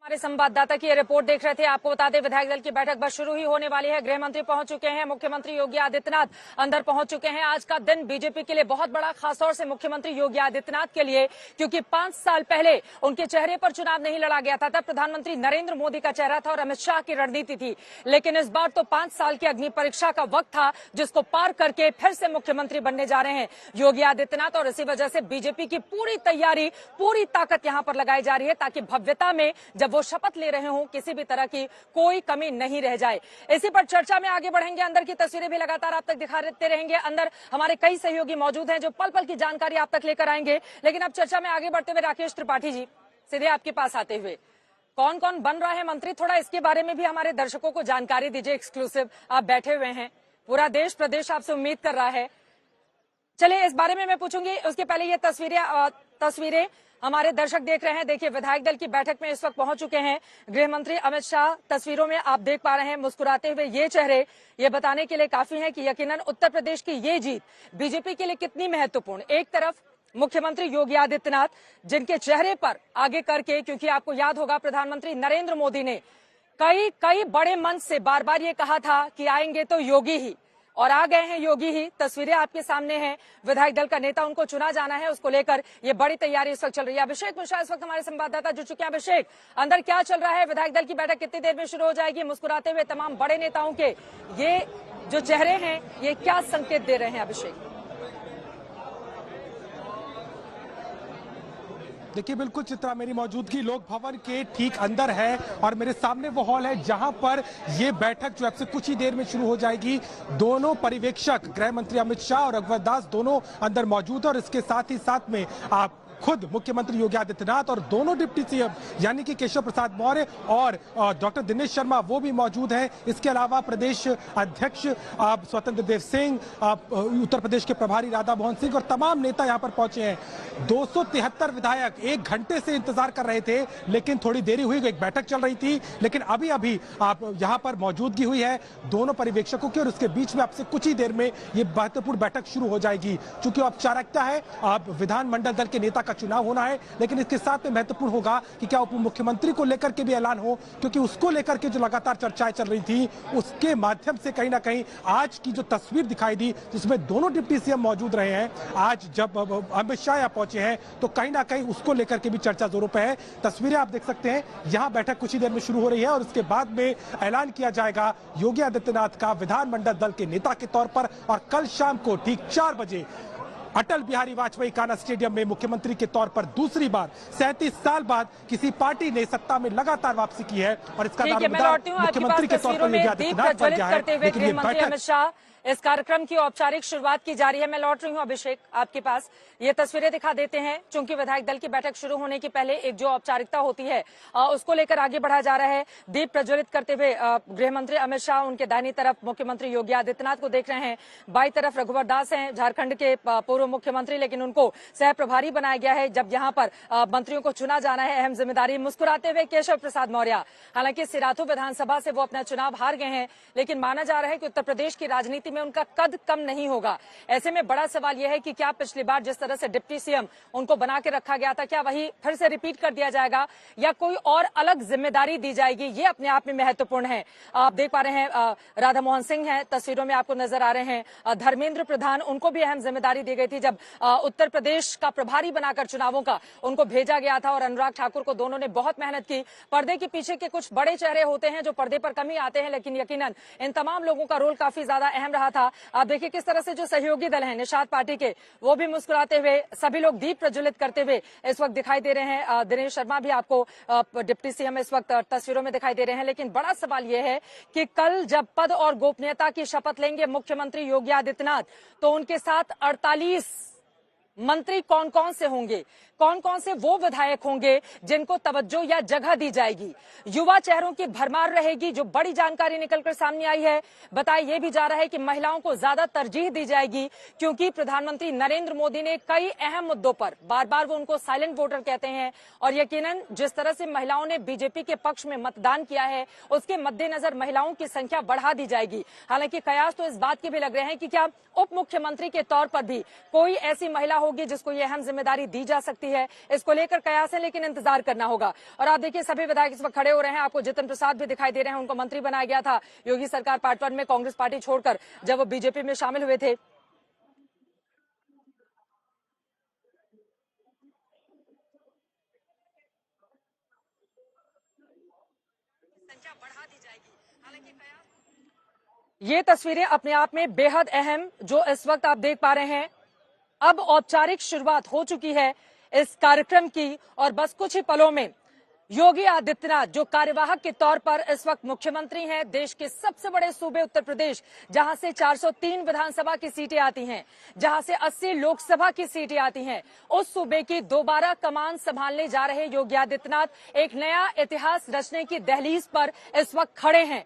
हमारे संवाददाता की ये रिपोर्ट देख रहे थे। आपको बता दें, विधायक दल की बैठक बस शुरू ही होने वाली है। गृह मंत्री पहुंच चुके हैं, मुख्यमंत्री योगी आदित्यनाथ अंदर पहुंच चुके हैं। आज का दिन बीजेपी के लिए बहुत बड़ा, खासतौर से मुख्यमंत्री योगी आदित्यनाथ के लिए, क्योंकि 5 साल पहले उनके चेहरे पर चुनाव नहीं लड़ा गया था। तब प्रधानमंत्री नरेंद्र मोदी का चेहरा था और अमित शाह की रणनीति थी। लेकिन इस बार तो 5 साल की अग्नि परीक्षा का वक्त था, जिसको पार करके फिर से मुख्यमंत्री बनने जा रहे हैं योगी आदित्यनाथ। और इसी वजह से बीजेपी की पूरी तैयारी, पूरी ताकत यहां पर लगाई जा रही है, ताकि भव्यता में जब वो शपथ ले रहे हों, किसी भी तरह की कोई कमी नहीं रह जाए। इसी पर चर्चा में आगे बढ़ेंगे। अंदर की तस्वीरें भी लगातार आप तक दिखाते रहेंगे। अंदर हमारे कई सहयोगी मौजूद हैं जो पल पल की जानकारी आप तक लेकर आएंगे। लेकिन अब चर्चा में आगे बढ़ते हुए राकेश त्रिपाठी जी, सीधे आपके पास आते हुए, कौन कौन बन रहा है मंत्री, थोड़ा इसके बारे में भी हमारे दर्शकों को जानकारी दीजिए। एक्सक्लूसिव आप बैठे हुए हैं, पूरा देश प्रदेश आपसे उम्मीद कर रहा है। चलिए, इस बारे में मैं पूछूंगी, उसके पहले ये तस्वीरें हमारे दर्शक देख रहे हैं। देखिए, विधायक दल की बैठक में इस वक्त पहुंच चुके हैं गृह मंत्री अमित शाह। तस्वीरों में आप देख पा रहे हैं मुस्कुराते हुए ये चेहरे, ये बताने के लिए काफी है कि यकीनन उत्तर प्रदेश की ये जीत बीजेपी के लिए कितनी महत्वपूर्ण। एक तरफ मुख्यमंत्री योगी आदित्यनाथ, जिनके चेहरे पर आगे करके, क्योंकि आपको याद होगा प्रधानमंत्री नरेंद्र मोदी ने कई बड़े मंच से बार बार ये कहा था कि आएंगे तो योगी ही, और आ गए हैं योगी ही। तस्वीरें आपके सामने हैं, विधायक दल का नेता, उनको चुना जाना है, उसको लेकर ये बड़ी तैयारी इस वक्त चल रही है। अभिषेक मिश्रा इस वक्त हमारे संवाददाता जुड़ चुके हैं। अभिषेक, अंदर क्या चल रहा है? विधायक दल की बैठक कितनी देर में शुरू हो जाएगी? मुस्कुराते हुए तमाम बड़े नेताओं के ये जो चेहरे हैं, ये क्या संकेत दे रहे हैं? अभिषेक, देखिए, बिल्कुल चित्रा, मेरी मौजूदगी लोक भवन के ठीक अंदर है और मेरे सामने वो हॉल है जहां पर ये बैठक जो अब से कुछ ही देर में शुरू हो जाएगी। दोनों पर्यवेक्षक गृह मंत्री अमित शाह और रघुवर दास दोनों अंदर मौजूद है और इसके साथ ही साथ में आप खुद मुख्यमंत्री योगी आदित्यनाथ और दोनों डिप्टी सीएम यानी कि केशव प्रसाद मौर्य और डॉक्टर दिनेश शर्मा वो भी मौजूद हैं। इसके अलावा प्रदेश अध्यक्ष स्वतंत्र देव सिंह, उत्तर प्रदेश के प्रभारी राधा मोहन सिंह और तमाम नेता यहां पर पहुंचे हैं। 273 विधायक 1 घंटे से इंतजार कर रहे थे, लेकिन थोड़ी देरी हुई, एक बैठक चल रही थी, लेकिन अभी आप यहां पर मौजूदगी हुई है दोनों पर्यवेक्षकों की और उसके बीच में आपसे कुछ ही देर में ये महत्वपूर्ण बैठक शुरू हो जाएगी। चूंकि औपचारिकता है, विधानमंडल दल के नेता का चुनाव होना है, लेकिन इसके साथ में महत्वपूर्ण होगा कि क्या उप मुख्यमंत्री को लेकर के भी ऐलान हो, क्योंकि उसको लेकर के जो लगातार चर्चाएं चल रही थी, उसके माध्यम से कहीं ना कहीं आज की जो तस्वीर दिखाई दी, जिसमें दोनों डिप्टी सीएम मौजूद रहे हैं, आज जब अमित शाह यहाँ पहुंचे हैं तो कहीं ना कहीं उसको लेकर के भी चर्चा जोरों पर है। तस्वीरें आप देख सकते हैं, यहाँ बैठक कुछ ही देर में शुरू हो रही है और उसके बाद में ऐलान किया जाएगा योगी आदित्यनाथ का विधानमंडल दल के नेता के तौर पर। और कल शाम को ठीक 4 बजे अटल बिहारी वाजपेयी कान्हा स्टेडियम में मुख्यमंत्री के तौर पर दूसरी बार 37 साल बाद किसी पार्टी ने सत्ता में लगातार वापसी की है और इसका दारोमदार मुख्यमंत्री के तौर पर योगी आदित्यनाथ बन गया है। लेकिन ये बैठक, इस कार्यक्रम की औपचारिक शुरुआत की जा रही है। मैं लौट रही हूं अभिषेक आपके पास, ये तस्वीरें दिखा देते हैं। चूंकि विधायक दल की बैठक शुरू होने के पहले एक जो औपचारिकता होती है उसको लेकर आगे बढ़ा जा रहा है। दीप प्रज्वलित करते हुए गृह मंत्री अमित शाह, उनके दाहिनी तरफ मुख्यमंत्री योगी आदित्यनाथ को देख रहे हैं, बाई तरफ रघुवर दास हैं, झारखंड के पूर्व मुख्यमंत्री, लेकिन उनको सह प्रभारी बनाया गया है जब यहाँ पर मंत्रियों को चुना जाना है, अहम जिम्मेदारी। मुस्कुराते हुए केशव प्रसाद मौर्य, हालांकि सिराथू विधानसभा से वो अपना चुनाव हार गए हैं, लेकिन माना जा रहा है कि उत्तर प्रदेश की राजनीति में उनका कद कम नहीं होगा। ऐसे में बड़ा सवाल यह है कि क्या पिछली बार जिस तरह से डिप्टी सीएम उनको बना के रखा गया था, क्या वही फिर से रिपीट कर दिया जाएगा या कोई और अलग जिम्मेदारी दी जाएगी? ये अपने आप में महत्वपूर्ण है। आप देख पा रहे हैं राधा मोहन सिंह हैं, तस्वीरों में आपको नजर आ रहे हैं। धर्मेंद्र प्रधान, उनको भी अहम जिम्मेदारी दी गई थी जब उत्तर प्रदेश का प्रभारी बनाकर चुनावों का उनको भेजा गया था। और अनुराग ठाकुर को दोनों ने बहुत मेहनत की। पर्दे के पीछे के कुछ बड़े चेहरे होते हैं जो पर्दे पर कम ही आते हैं, लेकिन यकीनन इन तमाम लोगों का रोल काफी ज्यादा अहम रहा था। आप देखिए किस तरह से जो सहयोगी दल हैं निषाद पार्टी के, वो भी मुस्कुराते हुए, सभी लोग दीप प्रज्वलित करते हुए इस वक्त दिखाई दे रहे हैं। दिनेश शर्मा भी आपको डिप्टी सीएम इस वक्त तस्वीरों में दिखाई दे रहे हैं। लेकिन बड़ा सवाल यह है कि कल जब पद और गोपनीयता की शपथ लेंगे मुख्यमंत्री योगी आदित्यनाथ, तो उनके साथ 48 मंत्री कौन कौन से होंगे, कौन कौन से वो विधायक होंगे जिनको तवज्जो या जगह दी जाएगी? युवा चेहरों की भरमार रहेगी। जो बड़ी जानकारी निकलकर सामने आई है, बताया यह भी जा रहा है कि महिलाओं को ज्यादा तरजीह दी जाएगी, क्योंकि प्रधानमंत्री नरेंद्र मोदी ने कई अहम मुद्दों पर बार बार वो उनको साइलेंट वोटर कहते हैं, और यकीनन जिस तरह से महिलाओं ने बीजेपी के पक्ष में मतदान किया है, उसके मद्देनजर महिलाओं की संख्या बढ़ा दी जाएगी। हालांकि कयास तो इस बात के भी लग रहे हैं कि क्या उप मुख्यमंत्री के तौर पर भी कोई ऐसी महिला होगी जिसको ये अहम जिम्मेदारी दी जा सकती सकती है, इसको लेकर कयास है, लेकिन इंतजार करना होगा। और आप देखिए सभी विधायक इस वक्त खड़े हो रहे हैं। आपको जितिन प्रसाद भी दिखाई दे रहे हैं, उनको मंत्री बनाया गया था योगी सरकार पार्ट 1 में कांग्रेस पार्टी छोड़कर जब वो बीजेपी में शामिल हुए थे। संख्या बढ़ा दी जाएगी, हालांकि ये तस्वीरें अपने आप में बेहद अहम जो इस वक्त आप देख पा रहे हैं। अब औपचारिक शुरुआत हो चुकी है इस कार्यक्रम की और बस कुछ ही पलों में योगी आदित्यनाथ जो कार्यवाहक के तौर पर इस वक्त मुख्यमंत्री हैं देश के सबसे बड़े सूबे उत्तर प्रदेश, जहां से 403 विधानसभा की सीटें आती हैं, जहां से 80 लोकसभा की सीटें आती हैं, उस सूबे की दोबारा कमान संभालने जा रहे योगी आदित्यनाथ एक नया इतिहास रचने की दहलीज पर इस वक्त खड़े हैं।